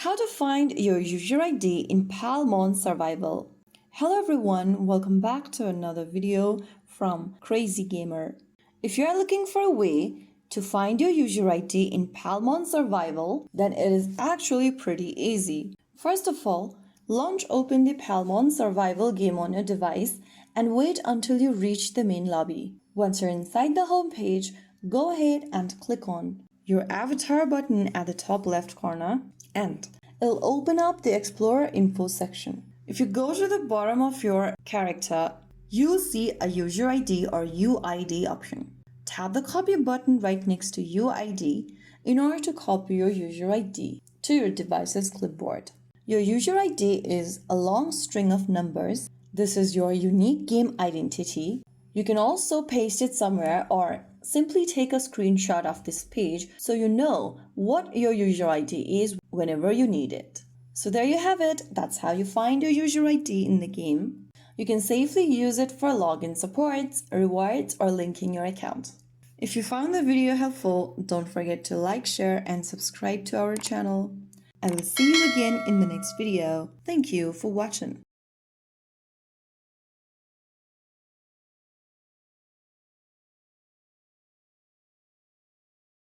How to find your user ID in Palmon Survival. Hello everyone, welcome back to another video from Crazy Gamer. If you are looking for a way to find your user ID in Palmon Survival, then it is actually pretty easy. First of all, open the Palmon Survival game on your device and wait until you reach the main lobby. Once you're inside the home page, go ahead and click on your avatar button at the top left corner and it'll open up the Explorer info section. If you go to the bottom of your character, you'll see a user ID or UID option. Tap the copy button right next to UID in order to copy your user ID to your device's clipboard. Your user ID is a long string of numbers. This is your unique game identity. You can also paste it somewhere or simply take a screenshot of this page so you know what your user ID is whenever you need it. So there you have it. That's how you find your user ID in the game. You can safely use it for login supports, rewards, or linking your account. If you found the video helpful, don't forget to like, share, and subscribe to our channel. I will see you again in the next video. Thank you for watching.